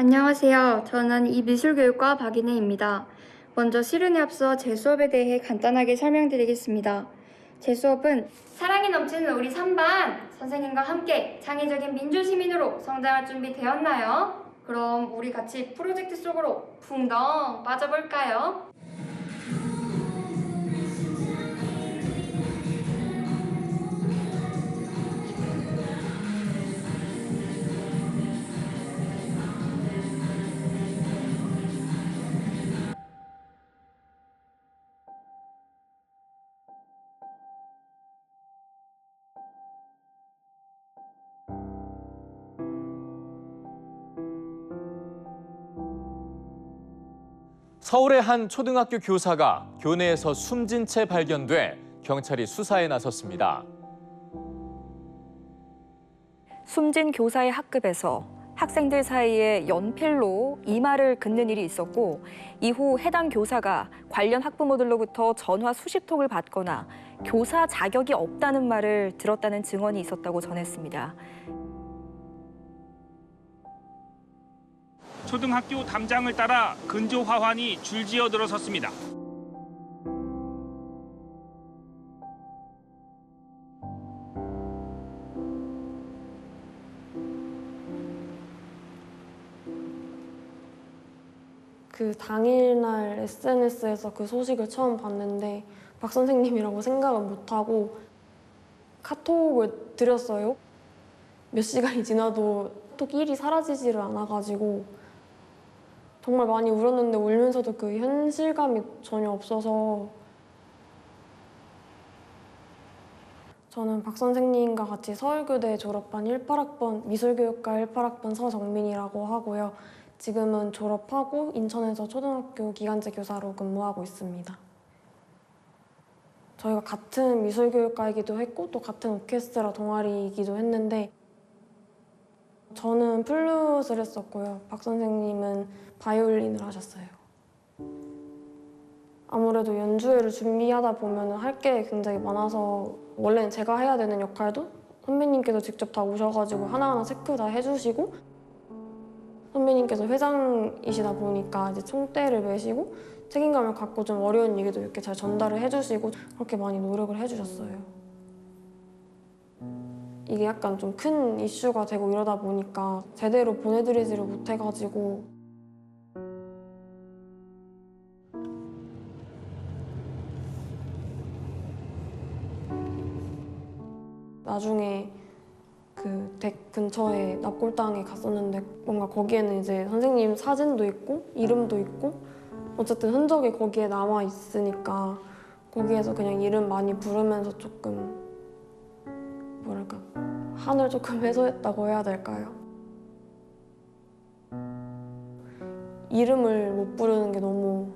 안녕하세요. 저는 이 미술교육과 박인혜입니다. 먼저 실은에 앞서 제 수업에 대해 간단하게 설명드리겠습니다. 제 수업은 사랑이 넘치는 우리 3반 선생님과 함께 창의적인 민주시민으로 성장할 준비 되었나요? 그럼 우리 같이 프로젝트 속으로 풍덩 빠져볼까요? 서울의 한 초등학교 교사가 교내에서 숨진 채 발견돼 경찰이 수사에 나섰습니다. 숨진 교사의 학급에서 학생들 사이에 연필로 이마를 긋는 일이 있었고 이후 해당 교사가 관련 학부모들로부터 전화 수십 통을 받거나 교사 자격이 없다는 말을 들었다는 증언이 있었다고 전했습니다. 초등학교 담장을 따라 근조 화환이 줄지어 들어섰습니다. 그 당일날 SNS에서 그 소식을 처음 봤는데 박 선생님이라고 생각은 못하고 카톡을 드렸어요. 몇 시간이 지나도 톡 일이 사라지지를 않아가지고 정말 많이 울었는데 울면서도 그 현실감이 전혀 없어서 저는 박 선생님과 같이 서울교대 졸업한 18학번 미술교육과 18학번 서정민이라고 하고요. 지금은 졸업하고 인천에서 초등학교 기간제 교사로 근무하고 있습니다. 저희가 같은 미술교육과이기도 했고 또 같은 오케스트라 동아리이기도 했는데 저는 플룻을 했었고요. 박 선생님은 바이올린을 하셨어요. 아무래도 연주회를 준비하다 보면 할 게 굉장히 많아서 원래는 제가 해야 되는 역할도 선배님께서 직접 다 오셔가지고 하나하나 체크 다 해주시고 선배님께서 회장이시다 보니까 이제 총대를 메시고 책임감을 갖고 좀 어려운 얘기도 이렇게 잘 전달을 해주시고 그렇게 많이 노력을 해주셨어요. 이게 약간 좀 큰 이슈가 되고 이러다 보니까 제대로 보내드리지를 못해가지고 나중에 그 댁 근처에 납골당에 갔었는데 뭔가 거기에는 이제 선생님 사진도 있고 이름도 있고 어쨌든 흔적이 거기에 남아 있으니까 거기에서 그냥 이름 많이 부르면서 조금 뭐랄까 한을 조금 해소했다고 해야 될까요? 이름을 못 부르는 게 너무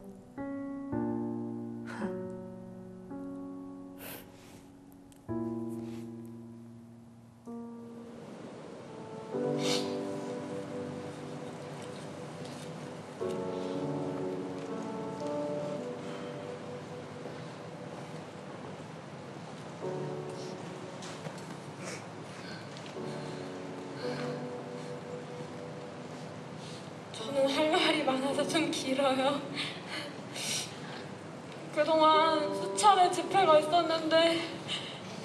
저는 할 말이 많아서 좀 길어요. 그동안 수차례 집회가 있었는데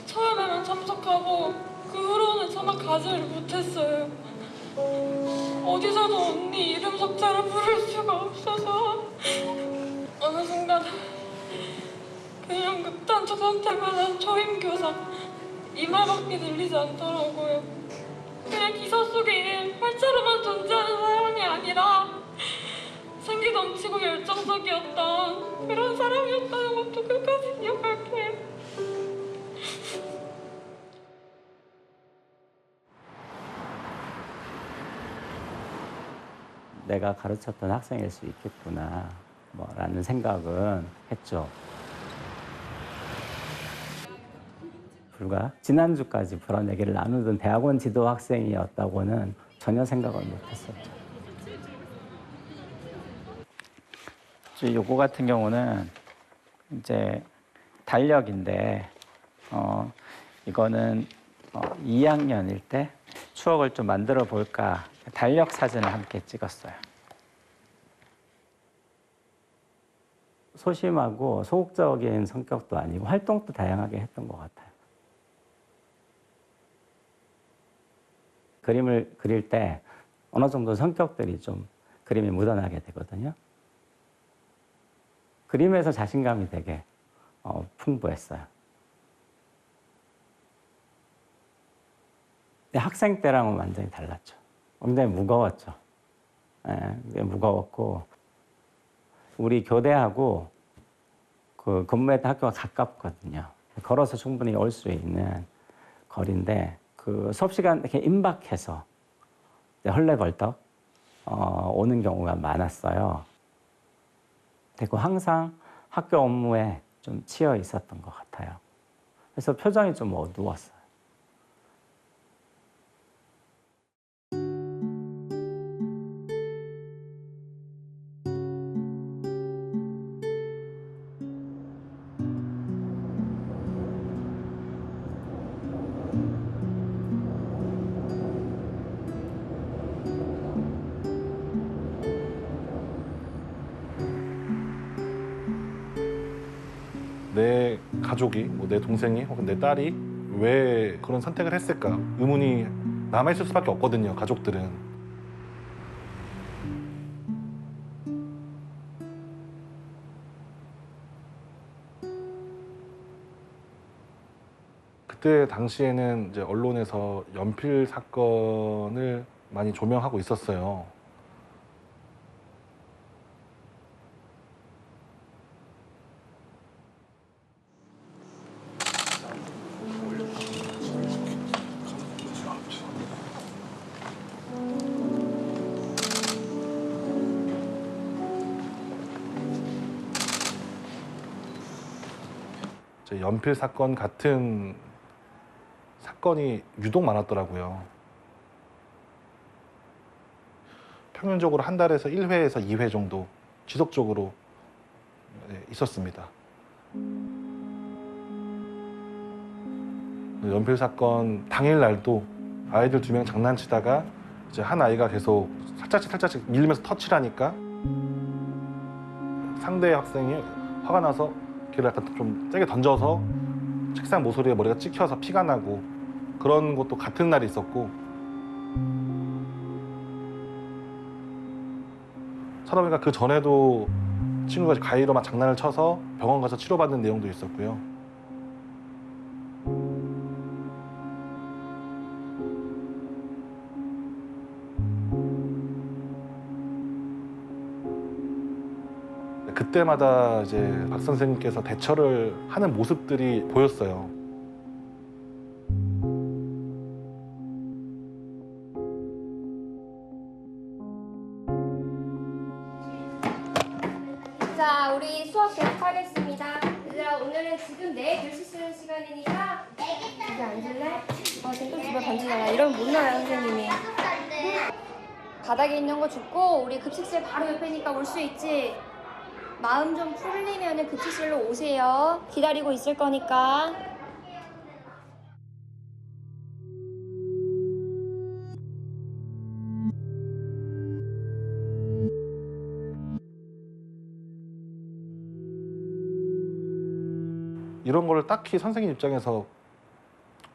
처음에만 참석하고 그 후로는 전화 가지를 못했어요. 어디서도 언니 이름 석자를 부를 수가 없어서 어느 순간 그냥 극단적 선택을 한 초임교사 이 말밖에 들리지 않더라고요. 그냥 기사 속에 활자로만 존재하는 사람이 아니라 생기 넘치고 열정적이었던 그런 사람이었다는 것도 끝까지 기억할게요. 내가 가르쳤던 학생일 수 있겠구나 라는 생각은 했죠. 불과 지난주까지 그런 얘기를 나누던 대학원 지도 학생이었다고는 전혀 생각을 못했었죠. 요거 같은 경우는 이제 달력인데 이거는 2학년일 때 추억을 좀 만들어 볼까 달력 사진을 함께 찍었어요. 소심하고 소극적인 성격도 아니고 활동도 다양하게 했던 것 같아요. 그림을 그릴 때 어느 정도 성격들이 좀 그림에 묻어나게 되거든요. 그림에서 자신감이 되게 풍부했어요. 근데 학생 때랑은 완전히 달랐죠. 굉장히 무거웠죠. 예, 무거웠고 우리 교대하고 그 근무했던 학교가 가깝거든요. 걸어서 충분히 올 수 있는 거리인데 그 수업 시간 이렇게 임박해서 헐레벌떡 오는 경우가 많았어요. 그리고 항상 학교 업무에 좀 치여 있었던 것 같아요. 그래서 표정이 좀 어두웠어요. 내 가족이, 뭐 내 동생이 혹은 내 딸이 왜 그런 선택을 했을까 의문이 남아있을 수밖에 없거든요, 가족들은. 그때 당시에는 이제 언론에서 연필 사건을 많이 조명하고 있었어요. 연필 사건 같은 사건이 유독 많았더라고요. 평균적으로 한 달에서 1회에서 2회 정도 지속적으로 있었습니다. 연필 사건 당일날도 아이들 2명 장난치다가 이제 한 아이가 계속 살짝씩 밀리면서 터치를 하니까 상대 학생이 화가 나서 걔를 약간 좀 세게 던져서 책상 모서리에 머리가 찍혀서 피가 나고 그런 것도 같은 날이 있었고, 찾아보니까 그 전에도 친구가 가위로 막 장난을 쳐서 병원 가서 치료받는 내용도 있었고요. 그때마다 이제 박 선생님께서 대처를 하는 모습들이 보였어요. 자, 우리 수업 계속하겠습니다. 얘들아, 오늘은 지금 내 글씨 쓰는 시간이니까 여기 앉을래? 쟤또 집에 반지잖아. 이러면 못 나와요, 선생님이. 바닥에 있는 거 줍고 우리 급식실 바로 옆이니까 올 수 있지? 마음 좀 풀리면 급식실로 오세요. 기다리고 있을 거니까. 이런 거를 딱히 선생님 입장에서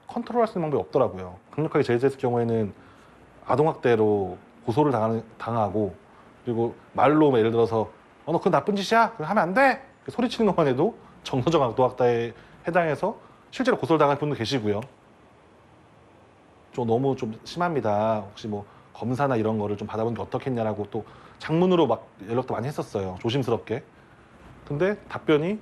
컨트롤할 수 있는 방법이 없더라고요. 강력하게 제재했을 경우에는 아동학대로 고소를 당하고, 그리고 말로 예를 들어서 너 그건 나쁜 짓이야? 그럼 하면 안 돼! 소리치는 것만 해도 정서적 아동학대에 해당해서 실제로 고소를 당할 분도 계시고요. 너무 좀 심합니다. 혹시 뭐 검사나 이런 거를 좀 받아보는 게 어떻겠냐라고 또 장문으로 막 연락도 많이 했었어요. 조심스럽게. 근데 답변이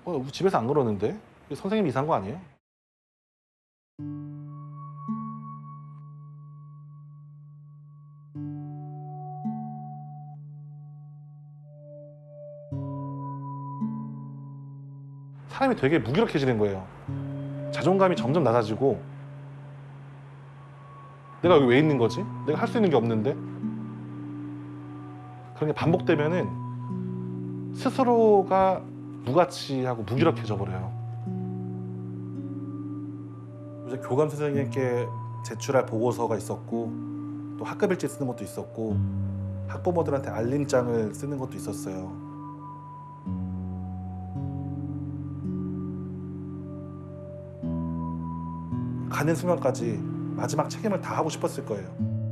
우리 집에서 안 그러는데? 선생님이 이상한 거 아니에요? 사람이 되게 무기력해지는 거예요. 자존감이 점점 낮아지고, 내가 여기 왜 있는 거지? 내가 할 수 있는 게 없는데? 그런 게 반복되면은 스스로가 무가치하고 무기력해져 버려요. 이제 교감 선생님께 제출할 보고서가 있었고 또 학급일지 쓰는 것도 있었고 학부모들한테 알림장을 쓰는 것도 있었어요. 가는 순간까지 마지막 책임을 다 하고 싶었을 거예요.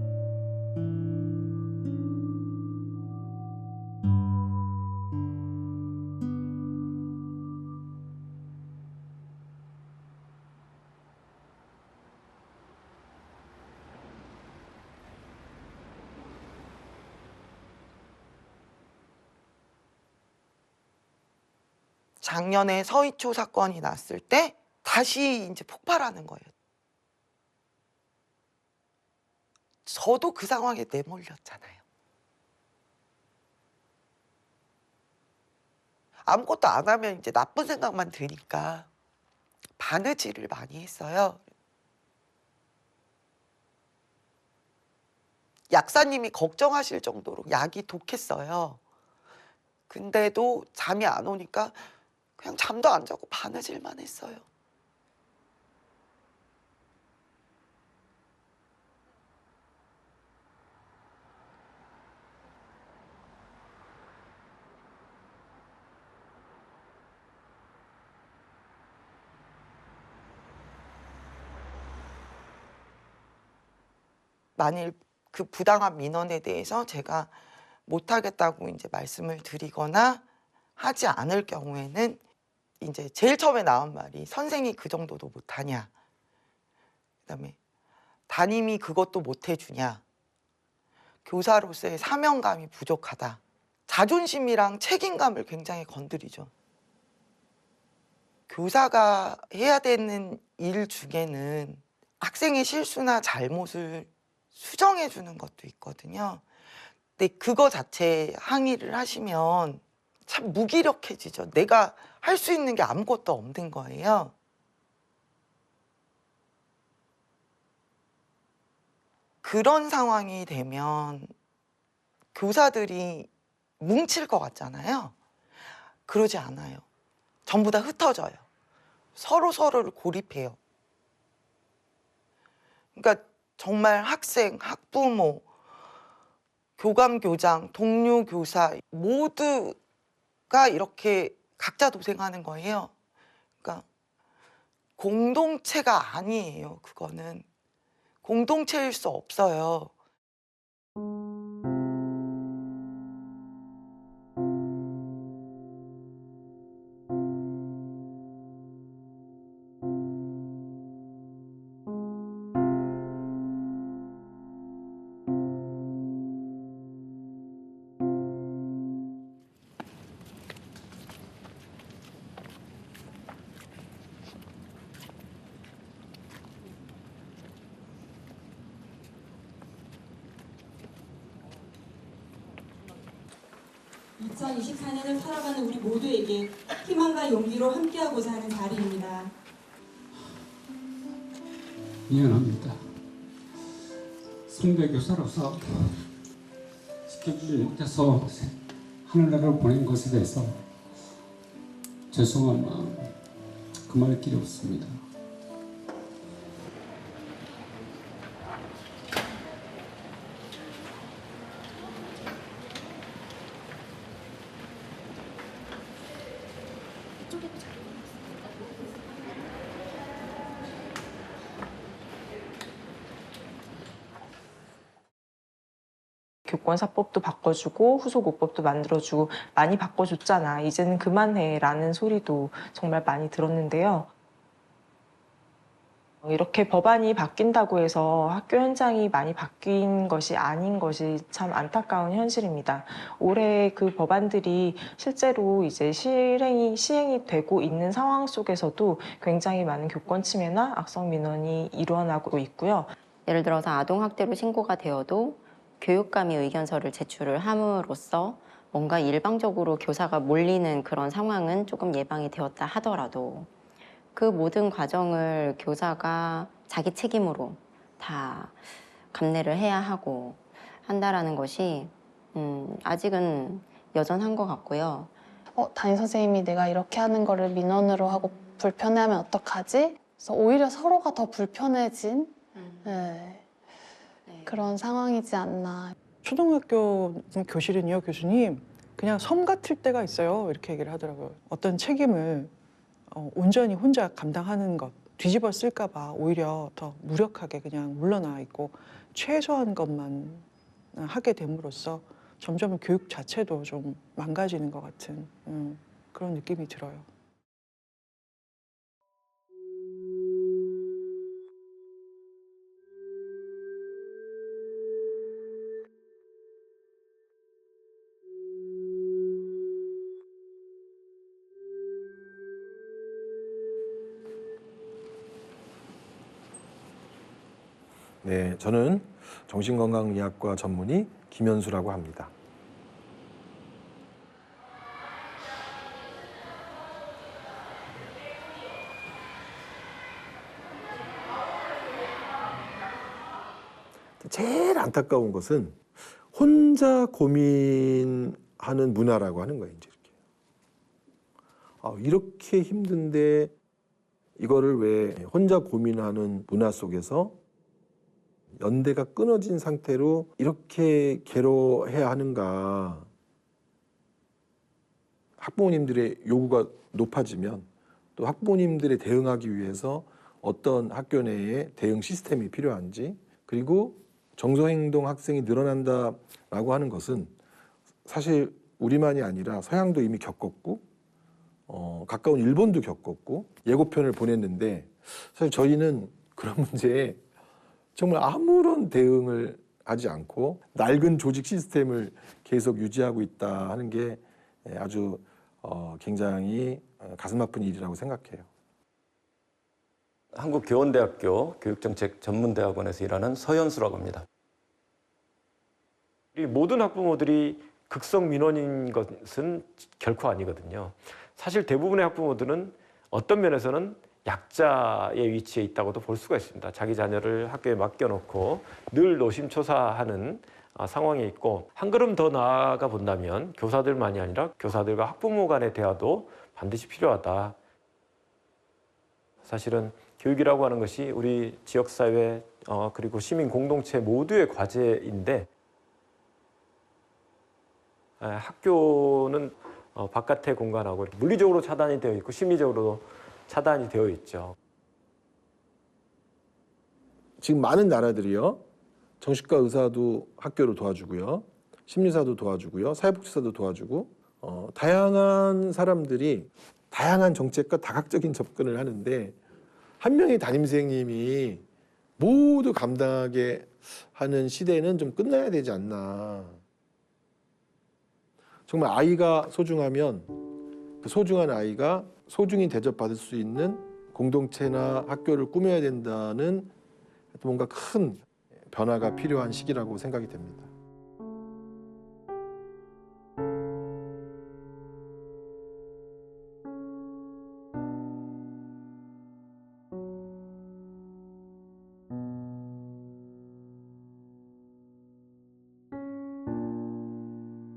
작년에 서희초 사건이 났을 때 다시 이제 폭발하는 거예요. 저도 그 상황에 내몰렸잖아요. 아무것도 안 하면 이제 나쁜 생각만 드니까 바느질을 많이 했어요. 약사님이 걱정하실 정도로 약이 독했어요. 근데도 잠이 안 오니까 그냥 잠도 안 자고 바느질만 했어요. 만일 그 부당한 민원에 대해서 제가 못하겠다고 이제 말씀을 드리거나 하지 않을 경우에는 이제 제일 처음에 나온 말이 선생이 그 정도도 못하냐, 그다음에 담임이 그것도 못해주냐, 교사로서의 사명감이 부족하다. 자존심이랑 책임감을 굉장히 건드리죠. 교사가 해야 되는 일 중에는 학생의 실수나 잘못을 수정해 주는 것도 있거든요. 근데 그거 자체 항의를 하시면 참 무기력해지죠. 내가 할 수 있는 게 아무것도 없는 거예요. 그런 상황이 되면 교사들이 뭉칠 것 같잖아요. 그러지 않아요. 전부 다 흩어져요. 서로를 고립해요. 그러니까 정말 학생, 학부모, 교감, 교장, 동료 교사 모두가 이렇게 각자 도생하는 거예요. 그러니까 공동체가 아니에요. 그거는 공동체일 수 없어요. (2024년을) 살아가는 우리 모두에게 희망과 용기로 함께하고자 하는 자리입니다. 미안합니다. 선배 교사로서 지켜주지 못해서 하늘나라로 보낸 것에 대해서 죄송한 마음 그만할 길이 없습니다. 교권사법도 바꿔주고 후속오법도 만들어주고 많이 바꿔줬잖아. 이제는 그만해라는 소리도 정말 많이 들었는데요. 이렇게 법안이 바뀐다고 해서 학교 현장이 많이 바뀐 것이 아닌 것이 참 안타까운 현실입니다. 올해 그 법안들이 실제로 이제 시행이 되고 있는 상황 속에서도 굉장히 많은 교권 침해나 악성 민원이 일어나고 있고요. 예를 들어서 아동학대로 신고가 되어도 교육감이 의견서를 제출을 함으로써 뭔가 일방적으로 교사가 몰리는 그런 상황은 조금 예방이 되었다 하더라도 그 모든 과정을 교사가 자기 책임으로 다 감내를 해야 하고 한다라는 것이 아직은 여전한 것 같고요. 담임 선생님이 내가 이렇게 하는 거를 민원으로 하고 불편해하면 어떡하지? 그래서 오히려 서로가 더 불편해진 그런 상황이지 않나. 초등학교 교실은요, 교수님 그냥 섬 같을 때가 있어요. 이렇게 얘기를 하더라고요. 어떤 책임을 온전히 혼자 감당하는 것, 뒤집어 쓸까 봐 오히려 더 무력하게 그냥 물러나 있고 최소한 것만 하게 됨으로써 점점 교육 자체도 좀 망가지는 것 같은 그런 느낌이 들어요. 네, 저는 정신건강의학과 전문의 김현수라고 합니다. 제일 안타까운 것은 혼자 고민하는 문화라고 하는 거예요. 이제 이렇게 힘든데 이거를 왜 혼자 고민하는 문화 속에서 연대가 끊어진 상태로 이렇게 괴로워해야 하는가. 학부모님들의 요구가 높아지면 또 학부모님들에 대응하기 위해서 어떤 학교 내에 대응 시스템이 필요한지, 그리고 정서행동 학생이 늘어난다라고 하는 것은 사실 우리만이 아니라 서양도 이미 겪었고 가까운 일본도 겪었고 예고편을 보냈는데, 사실 저희는 그런 문제에 정말 아무런 대응을 하지 않고 낡은 조직 시스템을 계속 유지하고 있다 하는 게 아주 굉장히 가슴 아픈 일이라고 생각해요. 한국교원대학교 교육정책전문대학원에서 일하는 서현수라고 합니다. 이 모든 학부모들이 극성 민원인 것은 결코 아니거든요. 사실 대부분의 학부모들은 어떤 면에서는 약자의 위치에 있다고도 볼 수가 있습니다. 자기 자녀를 학교에 맡겨놓고 늘 노심초사하는 상황에 있고, 한 걸음 더 나아가 본다면 교사들만이 아니라 교사들과 학부모 간의 대화도 반드시 필요하다. 사실은 교육이라고 하는 것이 우리 지역사회 그리고 시민 공동체 모두의 과제인데, 학교는 바깥의 공간하고 물리적으로 차단이 되어 있고 심리적으로도 차단이 되어 있죠. 지금 많은 나라들이요, 정신과 의사도 학교로 도와주고요, 심리사도 도와주고요, 사회복지사도 도와주고, 다양한 사람들이 다양한 정책과 다각적인 접근을 하는데, 한 명의 담임선생님이 모두 감당하게 하는 시대는 좀 끝나야 되지 않나. 정말 아이가 소중하면 그 소중한 아이가 소중히 대접받을 수 있는 공동체나 학교를 꾸며야 된다는 뭔가 큰 변화가 필요한 시기라고 생각이 됩니다.